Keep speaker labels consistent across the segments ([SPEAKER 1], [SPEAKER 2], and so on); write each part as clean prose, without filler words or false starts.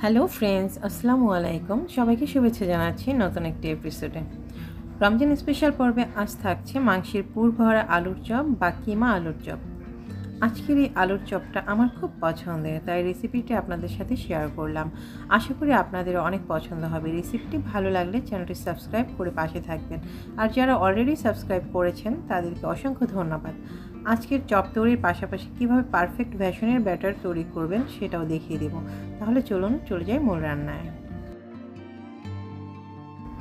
[SPEAKER 1] Hello friends, আসসালামু আলাইকুম। সবাইকে শুভেচ্ছা জানাচ্ছি নতুন একটি এপিসোডে। রমজান স্পেশাল পর্বে আজ থাকছে মাংসের পুর ভরা আলুর চপ বা কিমা আলুর চপ। আজকের এই আলুর চপটা আমার খুব পছন্দের, তাই রেসিপিটি আপনাদের সাথে শেয়ার করলাম। আশা করি আপনাদের অনেক পছন্দ হবে। রেসিপিটি ভালো লাগলে চ্যানেলটি সাবস্ক্রাইব করে পাশে থাকবেন, আর যারা অলরেডি সাবস্ক্রাইব করেছেন তাদেরকে অসংখ্য ধন্যবাদ। আজকের চপ তৈরির পাশাপাশি কীভাবে পারফেক্ট বেসনের ব্যাটার তৈরি করবেন সেটাও দেখিয়ে দেব। তাহলে চলুন চলে যাই মূল রান্নায়।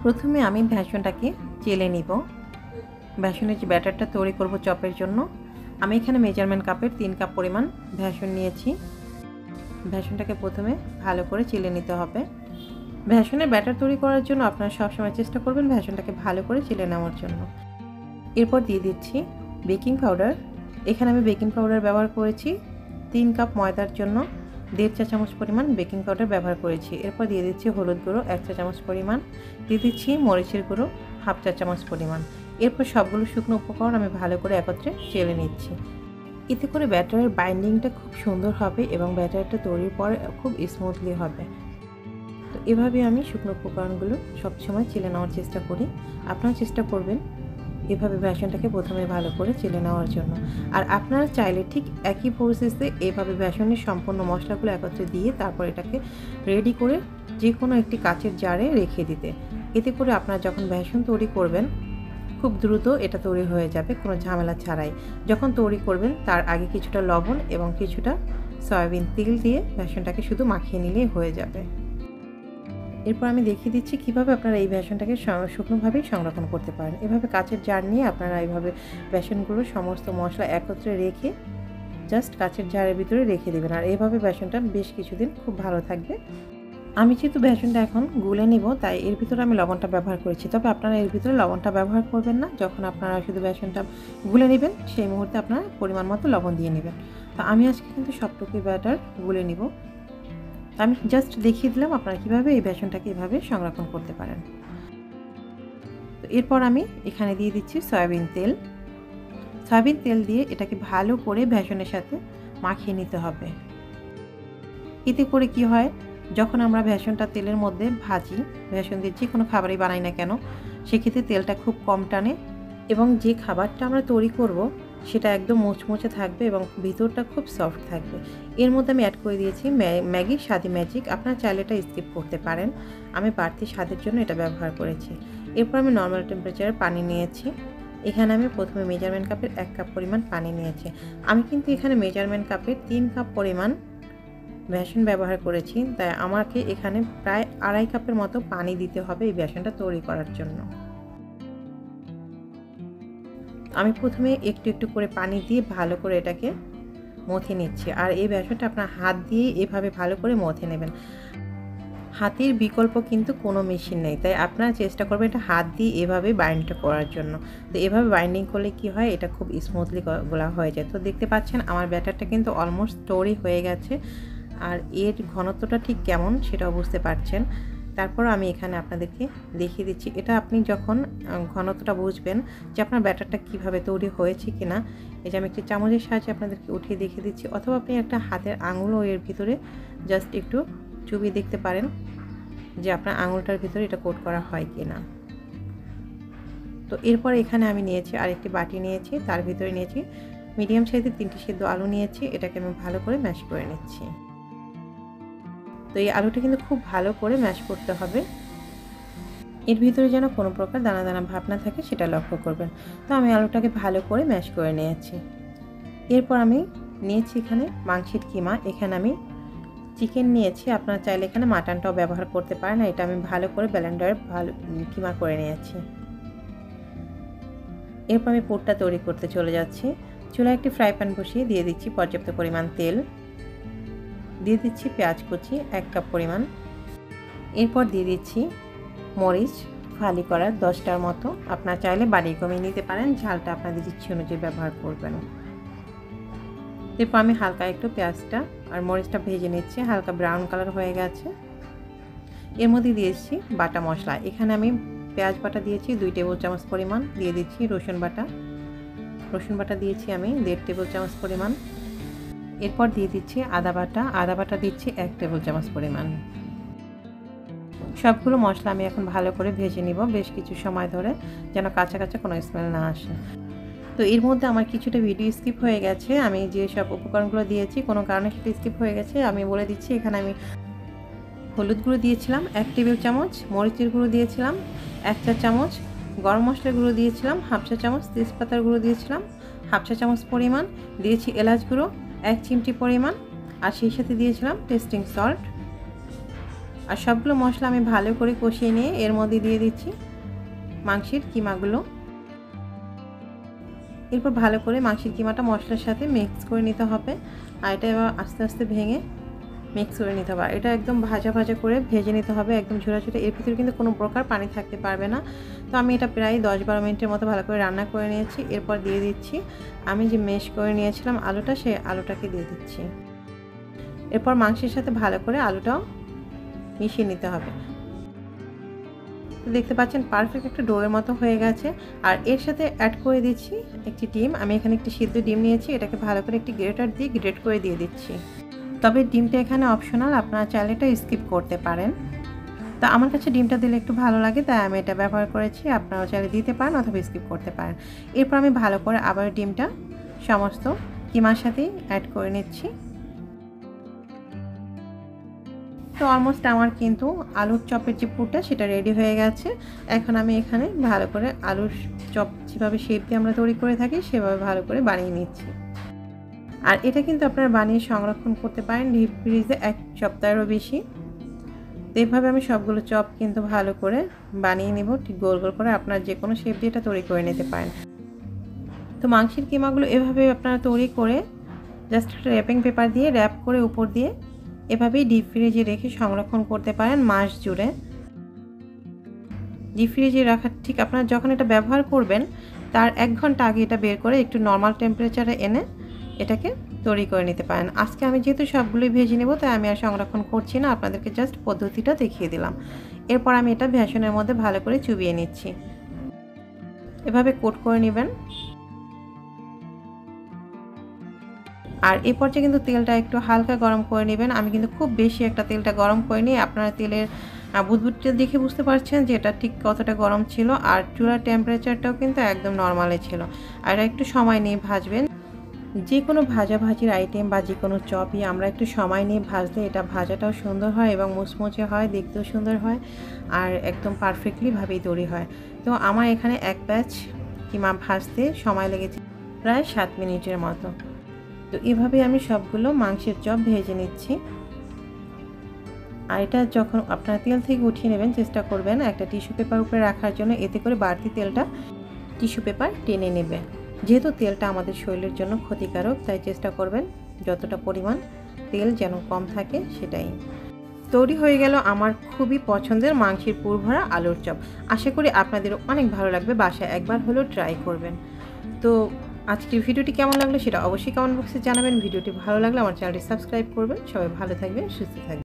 [SPEAKER 1] প্রথমে আমি বেসনটাকে চেলে নিব। বেসনের যে ব্যাটারটা তৈরি করব চপের জন্য, আমি এখানে মেজারমেন্ট কাপের 3 কাপ পরিমাণ বেসন নিয়েছি। বেসনটাকে প্রথমে ভালো করে চেলে নিতে হবে। বেসনের ব্যাটার তৈরি করার জন্য আপনারা সবসময় চেষ্টা করবেন বেসনটাকে ভালো করে চেলে নেওয়ার জন্য। এরপর দিয়ে দিচ্ছি বেকিং পাউডার। এখানে আমি বেকিং পাউডার ব্যবহার করেছি 3 কাপ ময়দার জন্য 1.5 চা চামচ পরিমাণ বেকিং পাউডার ব্যবহার করেছি। এরপর দিয়ে দিচ্ছি হলুদ গুঁড়ো 1 চা চামচ পরিমাণ, দিয়ে দিচ্ছি মরিচের গুঁড়ো 1/2 চা চামচ পরিমাণ। এরপর সবগুলো শুকনো উপকরণ আমি ভালো করে একত্রে চেলে নিচ্ছি। এতে করে ব্যাটারের বাইন্ডিংটা খুব সুন্দর হবে এবং ব্যাটারটা তৈরির পরে খুব স্মুথলি হবে। তো এভাবে আমি শুকনো উপকরণগুলো সবসময় চেলে নেওয়ার চেষ্টা করি। আপনারা চেষ্টা করবেন এভাবে বেসনটাকে প্রথমে ভালো করে চেলে নেওয়ার জন্য। আর আপনারা চাইলে ঠিক একই প্রসেসে এভাবে বেসনের সম্পূর্ণ মশলাগুলো একত্রে দিয়ে তারপর এটাকে রেডি করে যে কোনো একটি কাচের জারে রেখে দিতে। এতে করে আপনারা যখন বেসন তৈরি করবেন খুব দ্রুত এটা তৈরি হয়ে যাবে, কোনো ঝামেলা ছাড়াই। যখন তৈরি করবেন তার আগে কিছুটা লবণ এবং কিছুটা সয়াবিন তেল দিয়ে বেসনটাকে শুধু মাখিয়ে নিলেই হয়ে যাবে। এরপর আমি দেখিয়ে দিচ্ছি কিভাবে আপনারা এই বেসনটাকে শুকনোভাবেই সংরক্ষণ করতে পারেন। এভাবে কাচের জার নিয়ে আপনারা এইভাবে বেসনগুলো সমস্ত মশলা একত্রে রেখে জাস্ট কাচের জারের ভিতরে রেখে দেবেন, আর এইভাবে বেসনটা বেশ কিছুদিন খুব ভালো থাকবে। আমি যেহেতু বেসনটা এখন গুলে নিব তাই এর ভিতরে আমি লবণটা ব্যবহার করেছি, তবে আপনারা এর ভিতরে লবণটা ব্যবহার করবেন না। যখন আপনারা শুধু বেসনটা গুলে নেবেন সেই মুহূর্তে আপনারা পরিমাণ মতো লবণ দিয়ে নেবেন। তো আমি আজকে কিন্তু সবটুকুই ব্যাটার গুলে নিব। আমি জাস্ট দেখিয়ে দিলাম আপনারা কীভাবে এই বেসনটাকে এভাবে সংরক্ষণ করতে পারেন। তো এরপর আমি এখানে দিয়ে দিচ্ছি সয়াবিন তেল। সয়াবিন তেল দিয়ে এটাকে ভালো করে বেসনের সাথে মাখিয়ে নিতে হবে। এতে করে কি হয়, যখন আমরা বেসনটা তেলের মধ্যে ভাজি, বেসন দিয়ে যে কোনো খাবারই বানাই না কেন, সেক্ষেত্রে তেলটা খুব কম টানে এবং যে খাবারটা আমরা তৈরি করব সেটা একদম মুচমুচে থাকবে এবং ভিতরটা খুব সফট থাকবে। এর মধ্যে আমি অ্যাড করে দিয়েছি ম্যাগি স্বাদী ম্যাজিক। আপনারা চাইলে এটা স্কিপ করতে পারেন, আমি বাড়তি স্বাদের জন্য এটা ব্যবহার করেছি। এরপর আমি নর্মাল টেম্পারেচারে পানি নিয়েছি। এখানে আমি প্রথমে মেজারমেন্ট কাপের 1 কাপ পরিমাণ পানি নিয়েছি। আমি কিন্তু এখানে মেজারমেন্ট কাপের 3 কাপ পরিমাণ বেসন ব্যবহার করেছি, তাই আমাকে এখানে প্রায় 2.5 কাপের মতো পানি দিতে হবে এই বেসনটা তৈরি করার জন্য। আমি প্রথমে একটু একটু করে পানি দিয়ে ভালো করে এটাকে মথে নিচ্ছি। আর এই বেসনটা আপনার হাত দিয়ে এভাবে ভালো করে মথে নেবেন। হাতের বিকল্প কিন্তু কোনো মেশিন নেই, তাই আপনারা চেষ্টা করবেন এটা হাত দিয়ে এভাবে বাইন্ডটা করার জন্য। তো এভাবে বাইন্ডিং করলে কি হয়, এটা খুব স্মুথলি গোলা হয়ে যায়। তো দেখতে পাচ্ছেন আমার ব্যাটারটা কিন্তু অলমোস্ট তৈরি হয়ে গেছে, আর এর ঘনত্বটা ঠিক কেমন সেটাও বুঝতে পারছেন। তারপর আমি এখানে আপনাদেরকে দেখিয়ে দিচ্ছি, এটা আপনি যখন ঘনত্বটা বুঝবেন যে আপনার ব্যাটারটা কিভাবে তৈরি হয়েছে কিনা, এই যে আমি একটি চামচের সাহায্যে আপনাদেরকে উঠিয়ে দেখিয়ে দিচ্ছি, অথবা আপনি একটা হাতের আঙুলও এর ভিতরে জাস্ট একটু চুবিয়ে দেখতে পারেন যে আপনার আঙুলটার ভিতরে এটা কোট করা হয় কিনা। তো এরপর এখানে আমি নিয়েছি আরেকটি বাটি নিয়েছি, তার ভিতরে নিয়েছি মিডিয়াম সাইজের 3টি সিদ্ধ আলু নিয়েছি। এটাকে আমি ভালো করে ম্যাশ করে নিচ্ছি। তো এই আলুটা কিন্তু খুব ভালো করে ম্যাশ করতে হবে, এর ভিতরে যেন কোনো প্রকার দানা দানা ভাব না থাকে সেটা লক্ষ্য করবেন। তো আমি আলুটাকে ভালো করে ম্যাশ করে নিয়েছি। এরপর আমি নিয়েছি এখানে মাংসের কিমা। এখানে আমি চিকেন নিয়েছি, আপনারা চাইলে এখানে মাটনটাও ব্যবহার করতে পারেন। এটা আমি ভালো করে ব্লেন্ডারে ভালো কিমা করে নিয়েছি। এরপর আমি পুরটা তৈরি করতে চলে যাচ্ছি। চুলায় একটি ফ্রাই প্যান বসিয়ে দিয়ে দিচ্ছি পর্যাপ্ত পরিমাণ তেল, দিয়ে দিচ্ছি পেঁয়াজ কুচি 1 কাপ পরিমাণ। এরপর দিয়ে দিচ্ছি মরিচ ফালি করা 10টার মতো। আপনারা চাইলে বাড়িয়ে কমিয়ে নিতে পারেন, ঝালটা আপনাদের ইচ্ছে অনুযায়ী ব্যবহার করবেন। এরপর আমি হালকা একটু পেঁয়াজটা আর মরিচটা ভেজে নিচ্ছি, হালকা ব্রাউন কালার হয়ে গেছে। এর মধ্যে দিয়েছি বাটা মশলা। এখানে আমি পেঁয়াজ বাটা দিয়েছি 2 টেবিল চামচ পরিমাণ, দিয়ে দিচ্ছি রসুন বাটা দিয়েছি আমি 1.5 টেবিল চামচ পরিমাণ। এরপর দিয়ে দিচ্ছি আদা বাটা দিচ্ছি 1 টেবিল চামচ পরিমাণ। সবগুলো মশলা আমি এখন ভালো করে ভেজে নিব বেশ কিছু সময় ধরে, যেন কাঁচা কাঁচা কোনো স্মেল না আসে। তো এর মধ্যে আমার কিছুটা ভিডিও স্কিপ হয়ে গেছে। আমি যে সব উপকরণগুলো দিয়েছি কোনো কারণে সেটা স্কিপ হয়ে গেছে, আমি বলে দিচ্ছি। এখানে আমি হলুদ গুঁড়ো দিয়েছিলাম 1 টেবিল চামচ, মরিচের গুঁড়ো দিয়েছিলাম 1 চা চামচ, গরম মশলার গুঁড়ো দিয়েছিলাম 1/2 চা চামচ, তেজপাতার গুঁড়ো দিয়েছিলাম 1/2 চা চামচ পরিমাণ, দিয়েছি এলাচ গুঁড়ো 1 চিমটি পরিমাণ, আর সেই সাথে দিয়েছিলাম টেস্টিং সল্ট। আর সবগুলো মশলা আমি ভালো করে কষিয়ে নিয়ে এর মধ্যে দিয়ে দিচ্ছি মাংসের কিমাগুলো। এরপর ভালো করে মাংসের কিমাটা মশলার সাথে মিক্স করে নিতে হবে, আর এটা এবার আস্তে আস্তে ভেঙে মিক্স করে নিতে হবে। এটা একদম ভাজা ভাজা করে ভেজে নিতে হবে, একদম ঝোড়া ঝোড়া। এর ভিতরে কিন্তু কোনো প্রকার পানি থাকতে পারবে না। তো আমি এটা প্রায় 10-12 মিনিটের মতো ভালো করে রান্না করে নিয়েছি। এরপর দিয়ে দিচ্ছি আমি যে ম্যাশ করে নিয়েছিলাম আলুটা, সেই আলুটাকে দিয়ে দিচ্ছি। এরপর মাংসের সাথে ভালো করে আলুটাও মিশিয়ে নিতে হবে। দেখতে পাচ্ছেন পারফেক্ট একটা ডোয়ের মতো হয়ে গেছে। আর এর সাথে অ্যাড করে দিচ্ছি একটি ডিম। আমি এখানে একটি সিদ্ধ ডিম নিয়েছি, এটাকে ভালো করে একটি গ্রেটার দিয়ে গ্রেট করে দিয়ে দিচ্ছি। তবে ডিমটা এখানে অপশনাল, আপনারা চাইলে এটা স্কিপ করতে পারেন। তো আমার কাছে ডিমটা দিলে একটু ভালো লাগে, তাই আমি এটা ব্যবহার করেছি। আপনারাও চাইলে দিতে পারেন অথবা স্কিপ করতে পারেন। এরপর আমি ভালো করে আবার ডিমটা সমস্ত কিমার সাথেই অ্যাড করে নিচ্ছি। তো অলমোস্ট আমার কিন্তু আলুর চপের যে পুরটা সেটা রেডি হয়ে গেছে। এখন আমি এখানে ভালো করে আলুর চপ যেভাবে শেপ দিয়ে আমরা তৈরি করে থাকি সেভাবে ভালো করে বানিয়ে নিচ্ছি। আর এটা কিন্তু আপনারা বানিয়ে সংরক্ষণ করতে পারেন ডিপ ফ্রিজে 1 সপ্তাহেরও বেশি। তো এইভাবে আমি সবগুলো চপ কিন্তু ভালো করে বানিয়ে নেব, ঠিক গোল গোল করে। আপনারা যে কোনো শেপ দিয়ে এটা তৈরি করে নিতে পারেন। তো মাংসের কিমাগুলো এভাবে আপনারা তৈরি করে জাস্ট একটা র্যাপিং পেপার দিয়ে র্যাপ করে উপর দিয়ে এভাবেই ডিপ ফ্রিজে রেখে সংরক্ষণ করতে পারেন মাস জুড়ে। ডিপ ফ্রিজে রাখার ঠিক আপনারা যখন এটা ব্যবহার করবেন তার 1 ঘন্টা আগে এটা বের করে একটু নর্মাল টেম্পারেচারে এনে এটাকে তৈরি করে নিতে পারেন। আজকে আমি যেহেতু সবগুলোই ভেজে নেব, তাই আমি আর সংরক্ষণ করছি না, আপনাদেরকে জাস্ট পদ্ধতিটা দেখিয়ে দিলাম। এরপর আমি এটা বেসনের মধ্যে ভালো করে চুবিয়ে নিচ্ছি। এভাবে কোট করে নেবেন। আর এই পর্যায়ে কিন্তু তেলটা একটু হালকা গরম করে নেবেন। আমি কিন্তু খুব বেশি একটা তেলটা গরম করে নিই। আপনারা তেলের বুদবুদটা দেখে বুঝতে পারছেন যে এটা ঠিক কতটা গরম ছিল। আর চুলার টেম্পারেচারটাও কিন্তু একদম নর্মালে ছিল। আর একটু সময় নিয়ে ভাজবেন। যে কোনো ভাজাভাজির আইটেম বা যে কোনো চপই আমরা একটু সময় নিয়ে ভাজলে এটা ভাজাটাও সুন্দর হয় এবং মুচমুচে হয়, দেখতেও সুন্দর হয়, আর একদম পারফেক্টলি ভাবেই তৈরি হয়। তো আমার এখানে 1 ব্যাচ কিমা ভাজতে সময় লেগেছে প্রায় 7 মিনিটের মতো। তো এভাবে আমি সবগুলো মাংসের চপ ভেজে নিচ্ছি। আর এটা যখন আপনারা তেল থেকে উঠিয়ে নেবেন চেষ্টা করবেন একটা টিস্যু পেপার উপরে রাখার জন্য, এতে করে বাড়তি তেলটা টিস্যু পেপার টেনে নেবে। যেহেতু তেলটা আমাদের শরীরের জন্য ক্ষতিকারক, তাই চেষ্টা করবেন যতটা পরিমাণ তেল যেন কম থাকে সেটাই। তৈরি হয়ে গেল আমার খুবই পছন্দের মাংসের পুর ভরা আলুর চপ। আশা করি আপনাদেরও অনেক ভালো লাগবে, বাসায় একবার হলেও ট্রাই করবেন। তো আজকের ভিডিওটি কেমন লাগলো সেটা অবশ্যই কমেন্ট বক্সে জানাবেন। ভিডিওটি ভালো লাগলে আমার চ্যানেলটি সাবস্ক্রাইব করবেন। সবাই ভালো থাকবেন, সুস্থ থাকবেন।